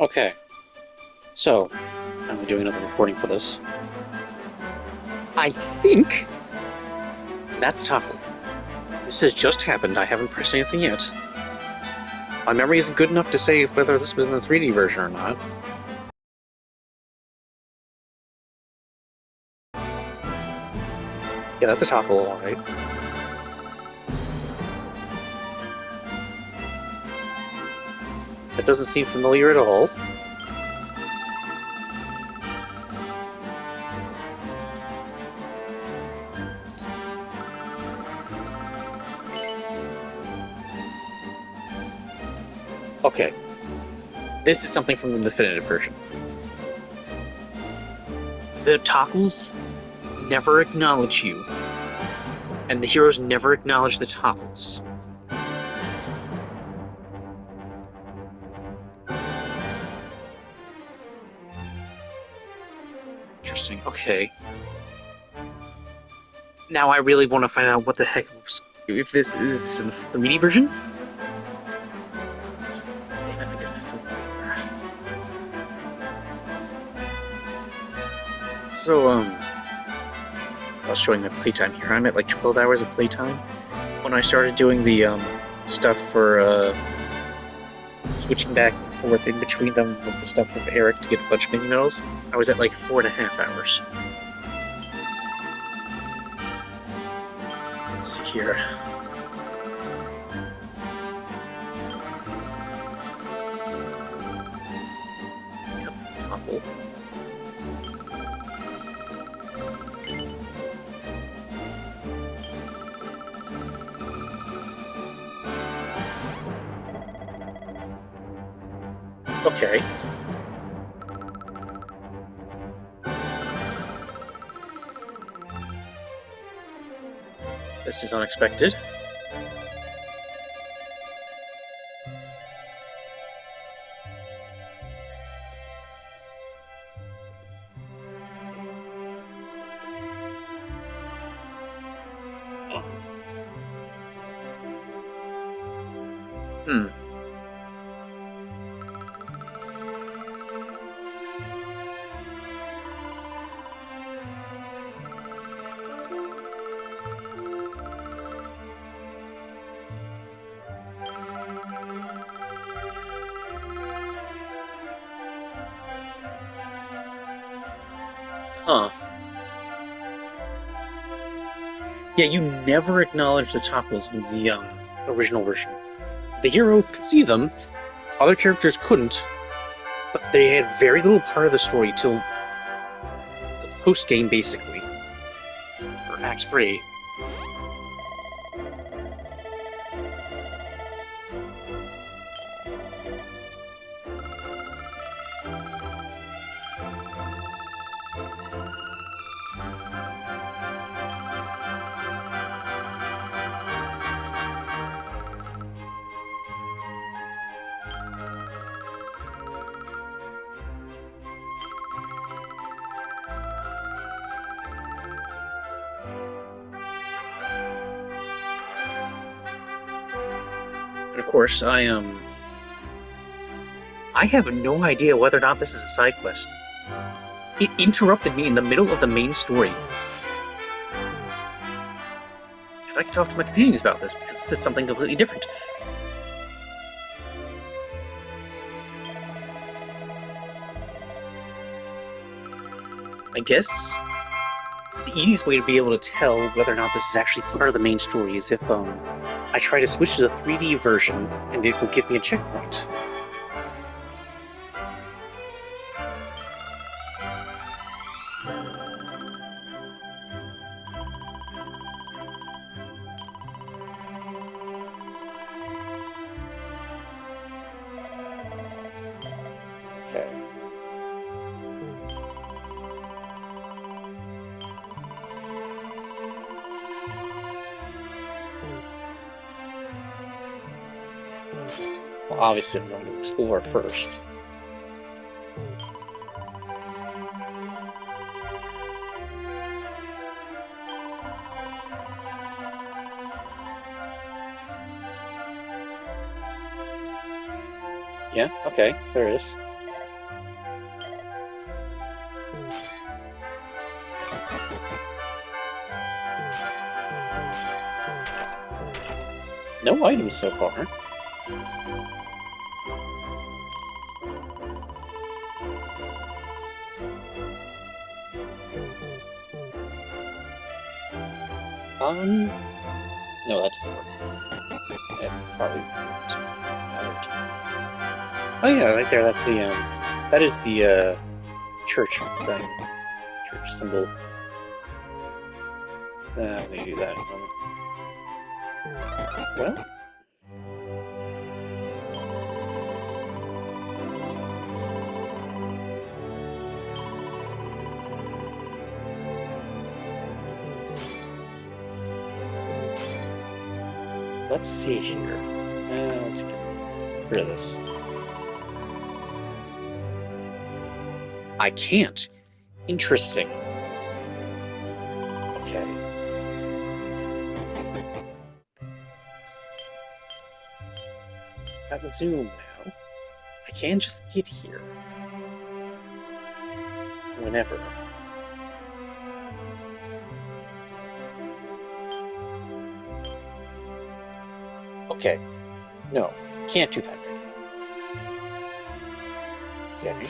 Okay, so I'm doing another recording for this. I think that's Taco. This has just happened. I haven't pressed anything yet. My memory isn't good enough to say whether this was in the 3D version or not. Yeah, that's a Taco, alright. That doesn't seem familiar at all. Okay, this is something from the definitive version. The Topples never acknowledge you, and the heroes never acknowledge the Topples. Interesting, okay. Now I really want to find out what the heck, if this is in the 3D version? So, I was showing my playtime here. I'm at like 12 hours of playtime. When I started doing the, stuff for, switching back and forth in between them with the stuff with Eric to get a bunch of mini medals, I was at like 4.5 hours. Let's see here. Yep, Topple. Okay. This is unexpected. Hmm. Huh. Yeah, you never acknowledge the Topples in the original version. The hero could see them, other characters couldn't, but they had very little part of the story till the post game, basically, or Act 3. And of course, I have no idea whether or not this is a side quest. It interrupted me in the middle of the main story. And I can talk to my companions about this, because this is something completely different. I guess the easiest way to be able to tell whether or not this is actually part of the main story is if, I try to switch to the 3D version, and it will give me a checkpoint. Okay. Well, obviously I'm going to explore first. Yeah, okay, there is. No items so far. No, that didn't work. It probably mattered. Oh yeah, right there. That's the that is the church thing, church symbol. Let me do that in a moment. Well. Let's see here. Let's get rid of this. I can't. Interesting. Okay. Got the zoom now. I can just get here. Whenever. Okay. No, can't do that right now. Okay.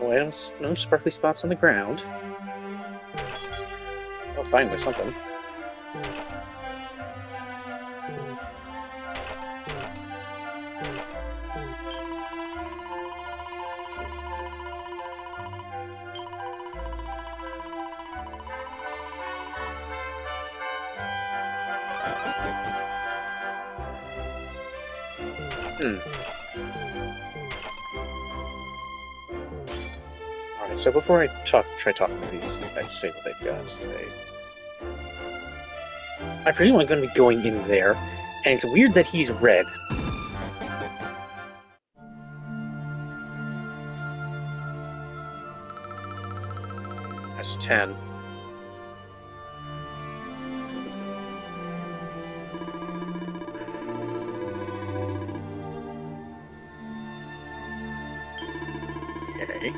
Well, no sparkly spots on the ground. Oh, finally, something. Alright, so before I try talking to these, let's say what they've got to say. I presume I'm going to be going in there, and it's weird that he's red. That's 10. Okay.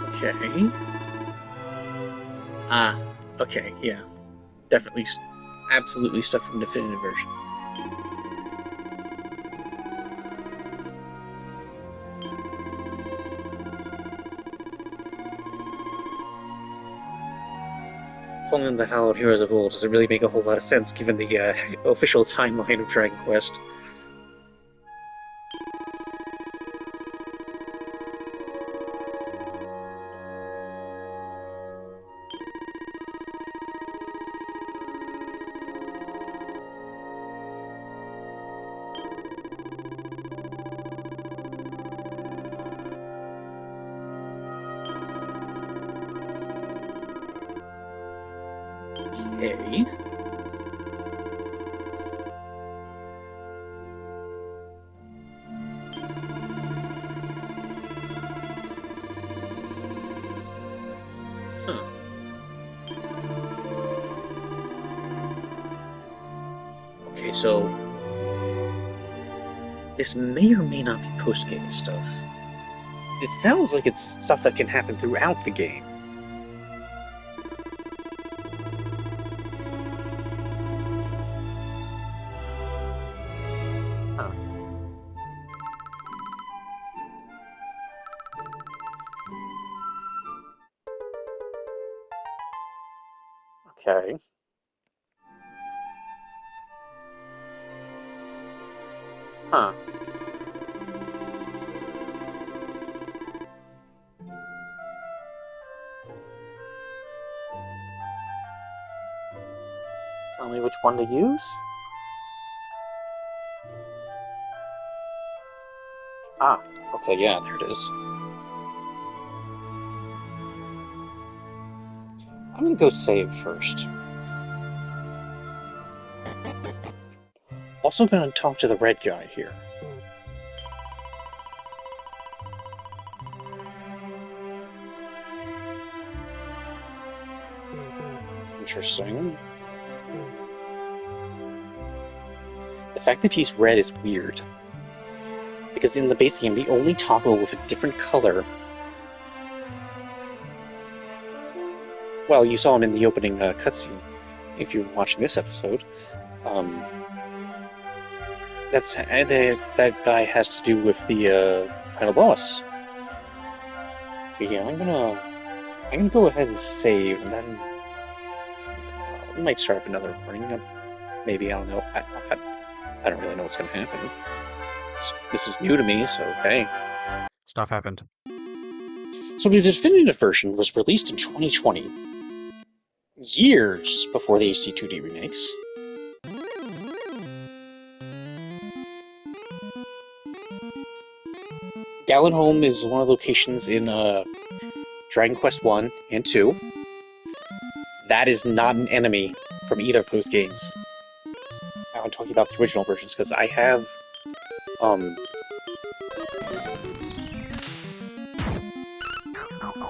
Okay. Okay, yeah. Definitely, absolutely stuff from Definitive Version. Following the Hallowed Heroes of old doesn't really make a whole lot of sense given the official timeline of Dragon Quest. Okay. Huh. Okay, so this may or may not be post-game stuff. It sounds like it's stuff that can happen throughout the game. Huh. Okay. Huh. Tell me which one to use? Ah, okay, yeah, there it is. I'm gonna go save first. Also gonna talk to the red guy here. Interesting. The fact that he's red is weird. Because in the base game, the only toggle with a different color... Well, you saw him in the opening cutscene, if you're watching this episode. That guy has to do with the final boss. But yeah, I'm gonna go ahead and save, and then we might start up another recording. Maybe, I don't know. I don't really know what's gonna happen. This is new to me, so hey. Stuff happened. So the definitive version was released in 2020, years before the HD2D remakes. Galenholm is one of the locations in Dragon Quest 1 and 2. That is not an enemy from either of those games. I'm talking about the original versions, because I have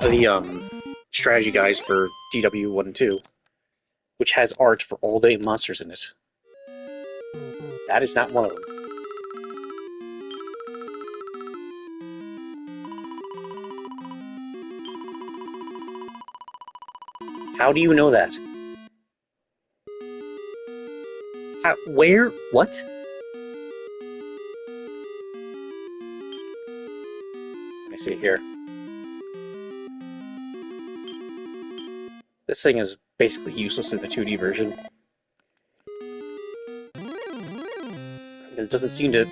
the strategy guides for DW 1 and 2, which has art for all the monsters in it. That is not one of them. How do you know that? Where? What? Let me see here. This thing is basically useless in the 2D version. It doesn't seem to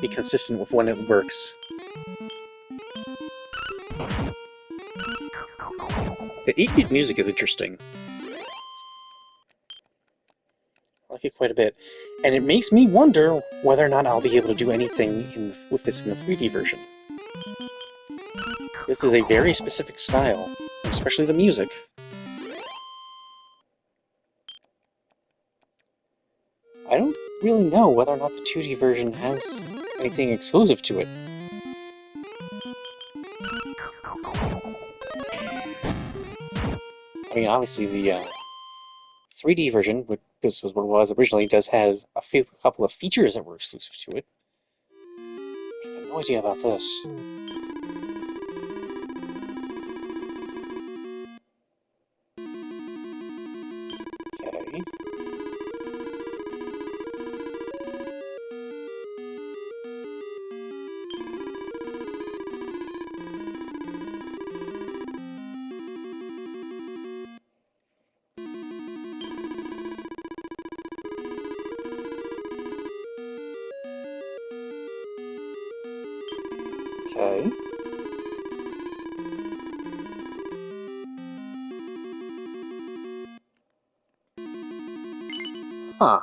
be consistent with when it works. The 8-bit music is interesting. I like it quite a bit. And it makes me wonder whether or not I'll be able to do anything with this in the 3D version. This is a very specific style, especially the music. I don't really know whether or not the 2D version has anything exclusive to it. I mean, obviously the 3D version, which was what it was originally, does have a couple of features that were exclusive to it. I have no idea about this. Okay. Okay. Huh.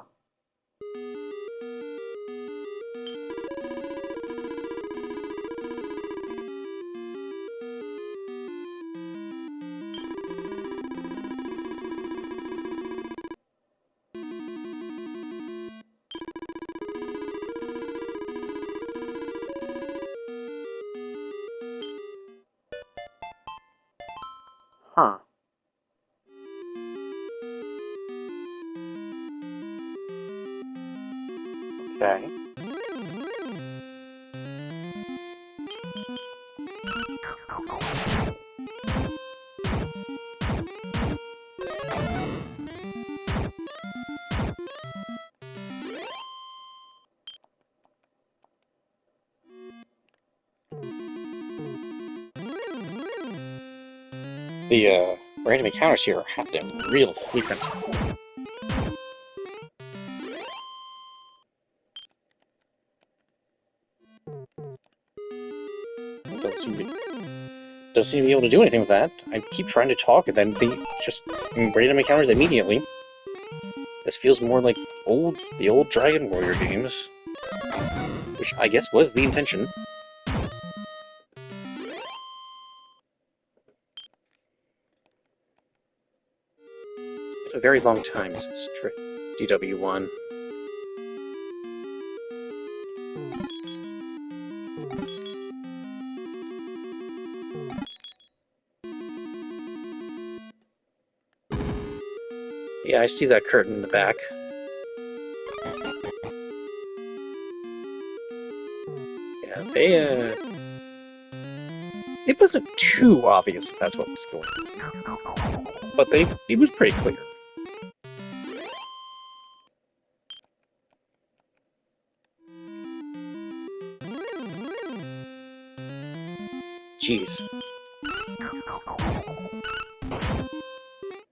Huh. Okay. The random encounters here are happening real frequent. Doesn't seem to be able to do anything with that. I keep trying to talk, and then they just random encounters immediately. This feels more like the old Dragon Warrior games, which I guess was the intention. It's been a very long time since DW1. Yeah, I see that curtain in the back. It wasn't too obvious that that's what was going on, but it was pretty clear. Jeez.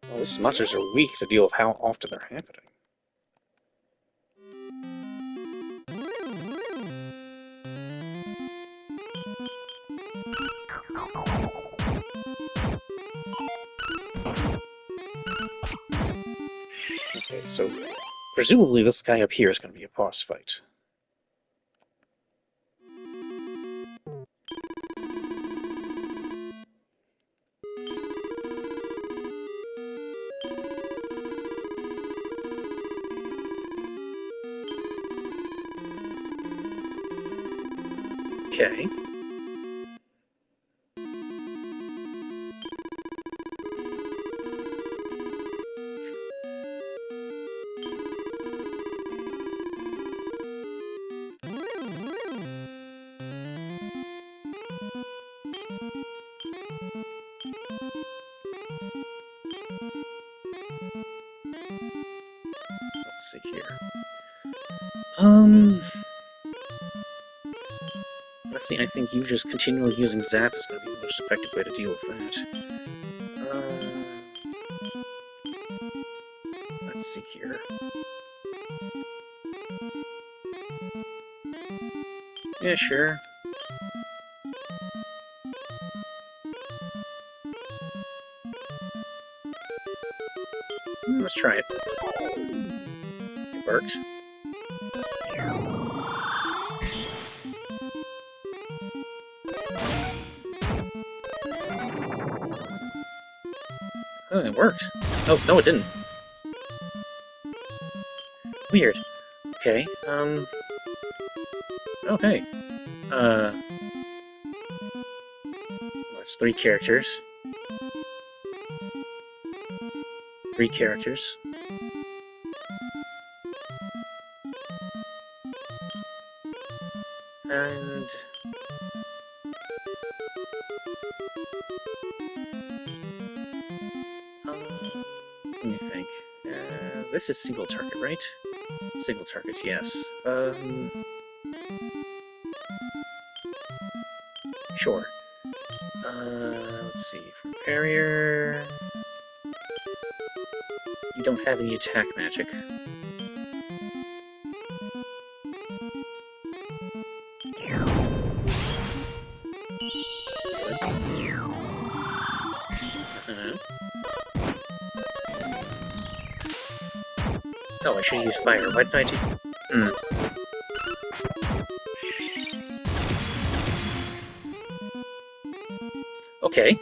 Well, these monsters are weak to deal with how often they're happening. Okay, so presumably this guy up here is going to be a boss fight. Okay. Let's see here. Honestly, I think you just continually using Zap is going to be the most effective way to deal with that. Let's see here. Yeah, sure. Let's try it. It worked. Oh, it worked. Oh, no, it didn't. Weird. Okay, oh, hey. That's 3 characters. 3 characters. And... let me think. This is single target, right? Single target, yes. Sure. Let's see. From Barrier... You don't have any attack magic. Oh, I should use fire. Why did I do... Okay.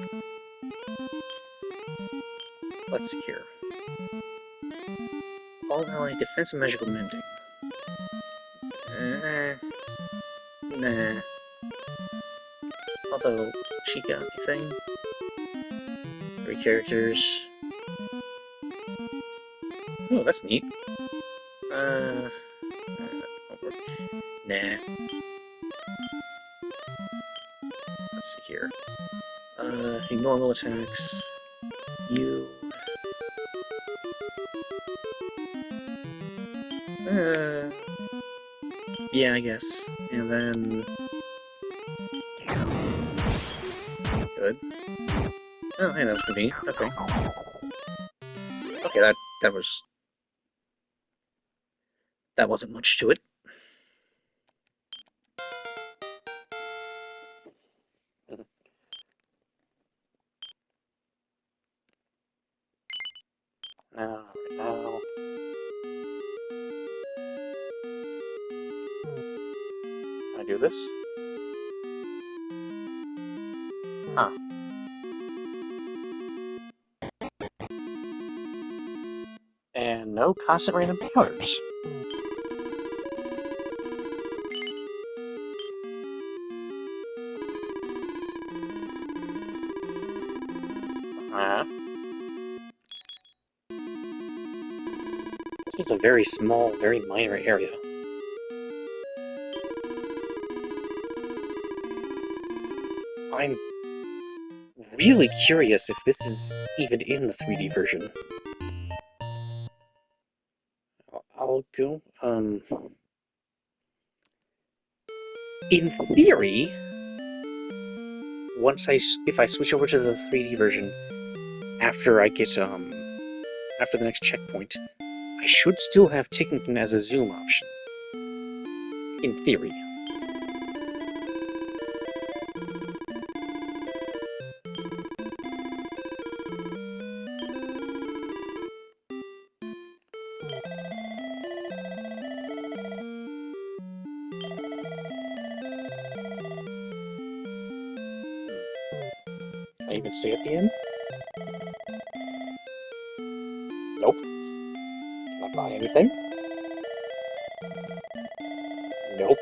Let's see here. All ally defense and magical mending. Nah. Although, she got me saying 3 characters. Oh, that's neat. Nah. Let's see here. Normal attacks. You. Yeah, I guess. And then... Good. Oh, hey, that was convenient. Okay. Okay, that was... That wasn't much to it. Now. Can I do this? Huh. And no constant random encounters. This was a very small, very minor area. really curious if this is even in the 3D version. I'll go, in theory, if I switch over to the 3D version, after I get, after the next checkpoint, I should still have Tickington as a zoom option. In theory. Can I even stay at the end? Nope. Can I buy anything? Nope.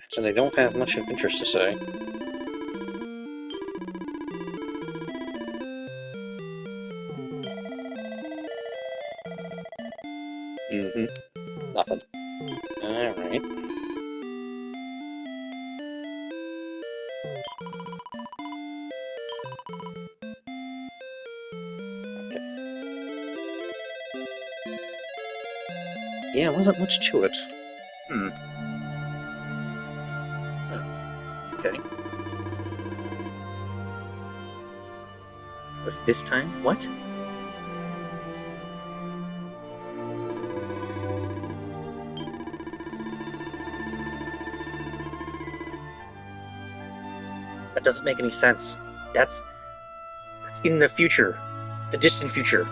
So they don't have much of interest to say. Nothing. Alright. Okay. Yeah, wasn't much to it. Okay. With this time, what? That doesn't make any sense. That's in the future. The distant future.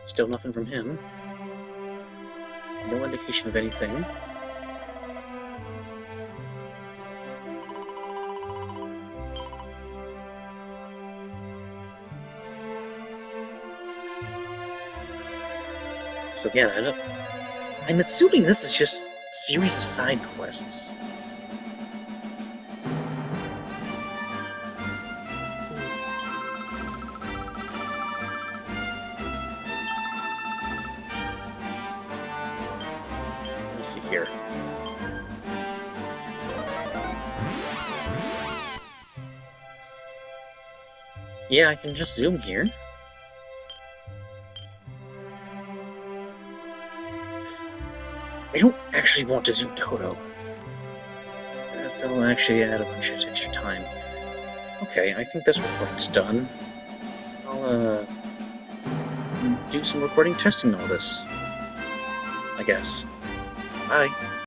Still nothing from him. No indication of anything. So yeah, I'm assuming this is just a series of side quests. Let me see here. Yeah, I can just zoom here. I don't actually want to zoom Toto. That'll actually add a bunch of extra time. Okay, I think this recording's done. I'll, do some recording testing all this, I guess. Bye.